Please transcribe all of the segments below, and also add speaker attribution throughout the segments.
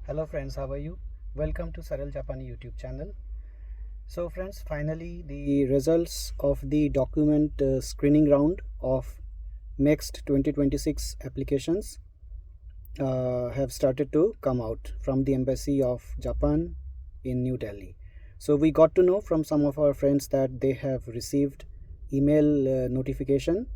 Speaker 1: Hello friends, how are you? Welcome to Saral Japani YouTube channel. So friends, finally the results of the document screening round of MEXT 2026 applications have started to come out from the Embassy of Japan in New Delhi. So we got to know from some of our friends that they have received email notification,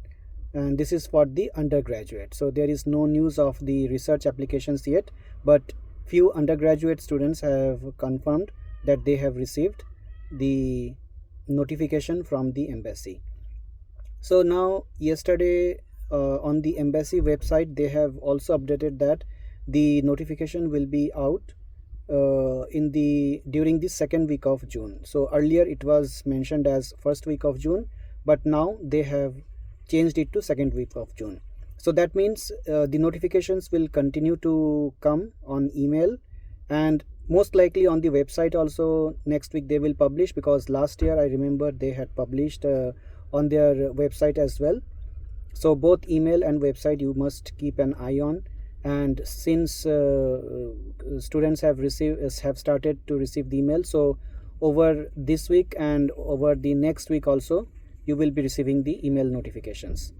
Speaker 1: and this is for the undergraduate. So there is no news of the research applications yet, but few undergraduate students have confirmed that they have received the notification from the embassy. So now yesterday on the embassy website they have also updated that the notification will be out in the during the second week of June. So earlier it was mentioned as first week of June, but now they have changed it to second week of June. So that means the notifications will continue to come on email, and most likely on the website also next week they will publish, because last year I remember they had published on their website as well. So both email and website you must keep an eye on. And since students have started to receive the email, so over this week and over the next week also you will be receiving the email notifications.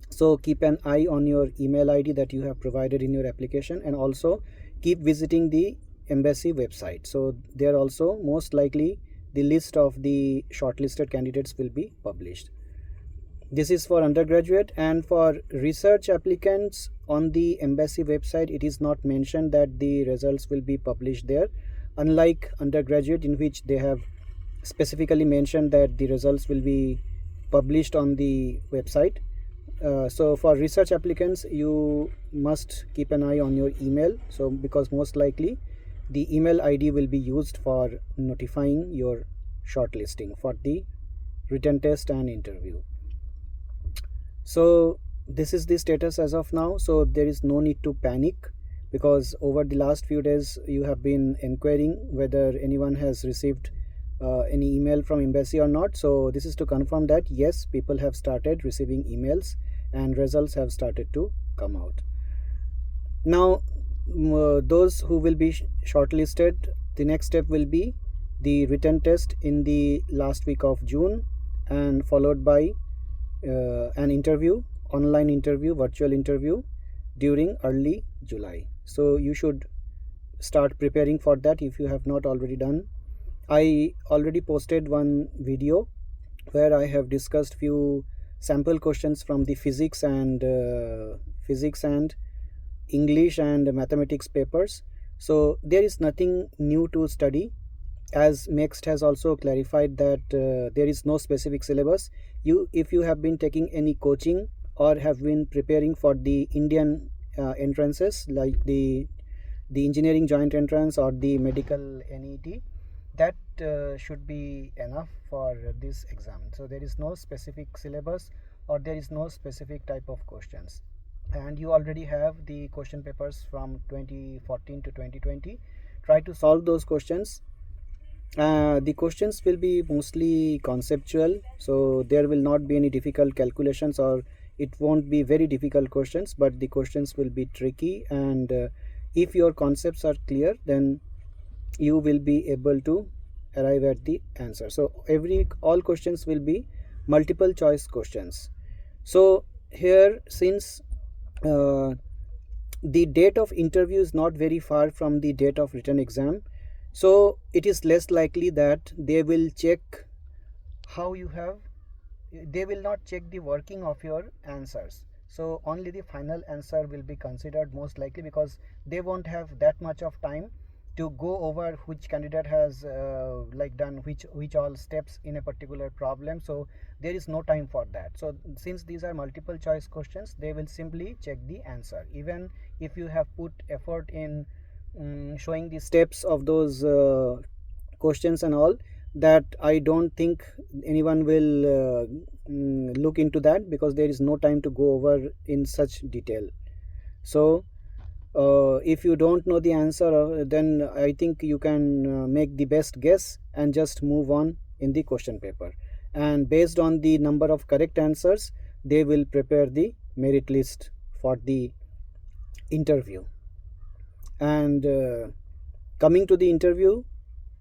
Speaker 1: So keep an eye on your email ID that you have provided in your application, and also keep visiting the embassy website. So there also most likely the list of the shortlisted candidates will be published. This is for undergraduate. And for research applicants, on the embassy website it is not mentioned that the results will be published there, unlike undergraduate in which they have specifically mentioned that the results will be published on the website. So for research applicants you must keep an eye on your email, so because most likely the email ID will be used for notifying your shortlisting for the written test and interview. So this is the status as of now. So there is no need to panic, because over the last few days you have been inquiring whether anyone has received any email from embassy or not. So this is to confirm that yes, people have started receiving emails and results have started to come out. Now those who will be shortlisted, the next step will be the written test in the last week of June, and followed by an interview, online interview, virtual interview during early July. So you should start preparing for that if you have not already done. I already posted one video where I have discussed few sample questions from the physics and English and mathematics papers. So there is nothing new to study, as MEXT has also clarified that there is no specific syllabus. If you have been taking any coaching or have been preparing for the Indian entrances like the engineering joint entrance or the medical NET, that should be enough for this exam. So there is no specific syllabus or there is no specific type of questions, and you already have the question papers from 2014 to 2020. Try to solve those questions. The questions will be mostly conceptual, so there will not be any difficult calculations, or it won't be very difficult questions, but the questions will be tricky. And if your concepts are clear, then you will be able to arrive at the answer. So all questions will be multiple choice questions. So here, since the date of interview is not very far from the date of written exam, so it is less likely that they will check how you have, they will not check the working of your answers. So only the final answer will be considered most likely, because they won't have that much of time to go over which candidate has done which all steps in a particular problem. So there is no time for that. So since these are multiple choice questions, they will simply check the answer, even if you have put effort in showing the steps of those questions and all. That I don't think anyone will look into that, because there is no time to go over in such detail. So if you don't know the answer, then I think you can make the best guess and just move on in the question paper, and based on the number of correct answers they will prepare the merit list for the interview. And coming to the interview,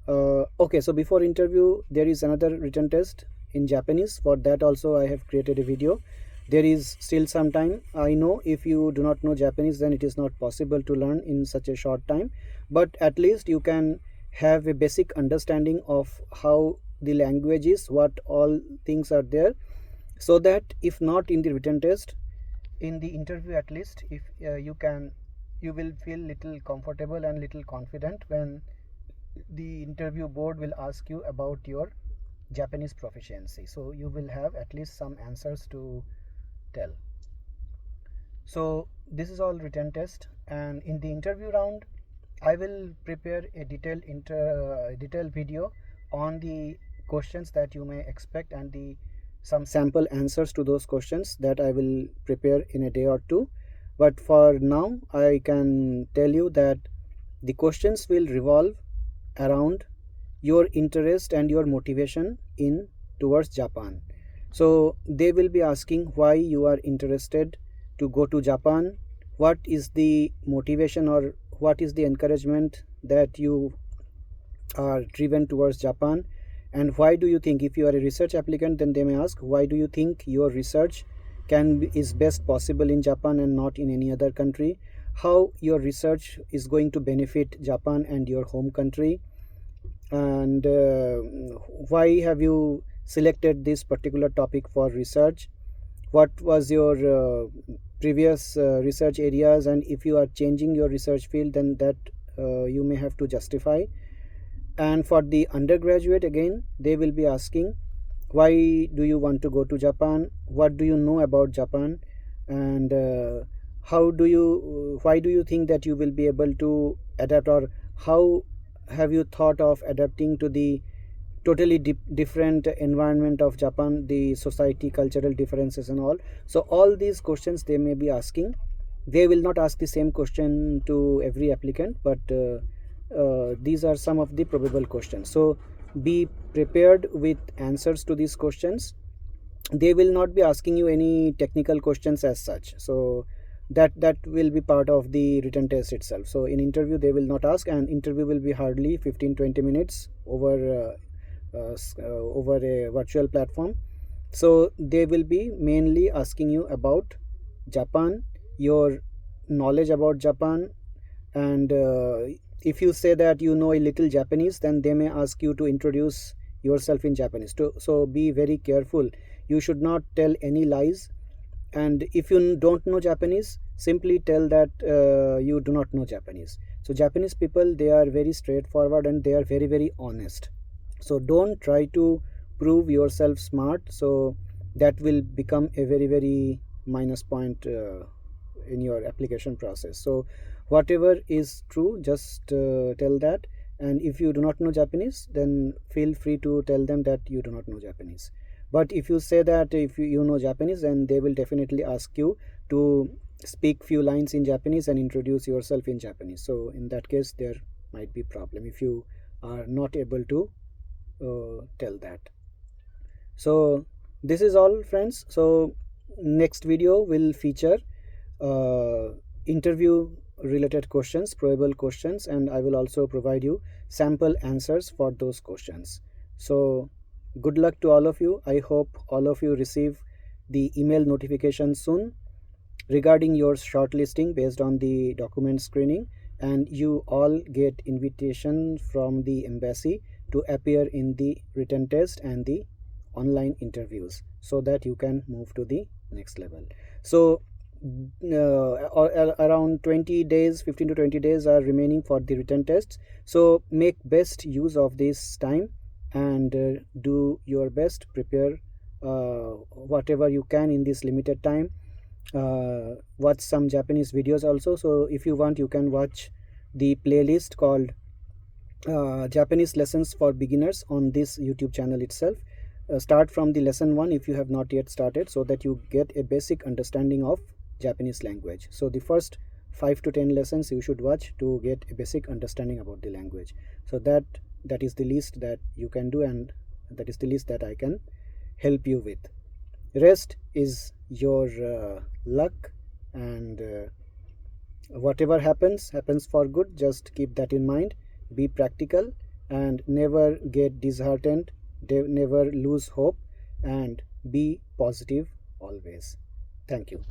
Speaker 1: okay, so before interview there is another written test in Japanese. For that also I have created a video. There is still some time. I know if you do not know Japanese, then it is not possible to learn in such a short time, but at least you can have a basic understanding of how the language is, what all things are there, so that if not in the written test, in the interview at least, if you will feel little comfortable and little confident when the interview board will ask you about your Japanese proficiency. So you will have at least some answers to tell. So this is all written test, and in the interview round I will prepare a detailed video on the questions that you may expect, and the some sample answers to those questions that I will prepare in a day or two. But for now I can tell you that the questions will revolve around your interest and your motivation in towards Japan. So they will be asking why you are interested to go to Japan, what is the motivation or what is the encouragement that you are driven towards Japan, and why do you think, if you are a research applicant, then they may ask why do you think your research is best possible in Japan and not in any other country, how your research is going to benefit Japan and your home country, and why have you selected this particular topic for research, what was your previous research areas, and if you are changing your research field, then that you may have to justify. And for the undergraduate, again they will be asking why do you want to go to Japan, what do you know about Japan, and why do you think that you will be able to adapt, or how have you thought of adapting to the totally different environment of Japan, the society, cultural differences and all. So all these questions they may be asking. They will not ask the same question to every applicant, but these are some of the probable questions. So be prepared with answers to these questions. They will not be asking you any technical questions as such, so that will be part of the written test itself. So in interview they will not ask, and interview will be hardly 15-20 minutes over over a virtual platform. So they will be mainly asking you about Japan, your knowledge about Japan, and if you say that you know a little Japanese, then they may ask you to introduce yourself in Japanese. So be very careful. You should not tell any lies, and if you don't know Japanese, simply tell that you do not know Japanese. So Japanese people, they are very straightforward and they are very, very honest. So don't try to prove yourself smart, so that will become a very, very minus point in your application process. So whatever is true, just tell that. And if you do not know Japanese, then feel free to tell them that you do not know Japanese. But if you say that if you know Japanese, then they will definitely ask you to speak few lines in Japanese and introduce yourself in Japanese. So in that case there might be problem if you are not able to tell that. So this is all, friends. So next video will feature interview related questions, probable questions, and I will also provide you sample answers for those questions. So good luck to all of you. I hope all of you receive the email notification soon regarding your shortlisting based on the document screening, and you all get invitation from the embassy to appear in the written test and the online interviews, so that you can move to the next level. So around 20 days, 15 to 20 days are remaining for the written tests. So make best use of this time and do your best, prepare whatever you can in this limited time. Watch some Japanese videos also. So if you want, you can watch the playlist called Japanese lessons for beginners on this YouTube channel itself. Start from the lesson 1 if you have not yet started, so that you get a basic understanding of Japanese language. So the first 5 to 10 lessons you should watch to get a basic understanding about the language. So that is the least that you can do, and that is the least that I can help you with. Rest is your luck, and Whatever happens for good. Just keep that in mind. Be practical and never get disheartened, never lose hope, and be positive always. Thank you.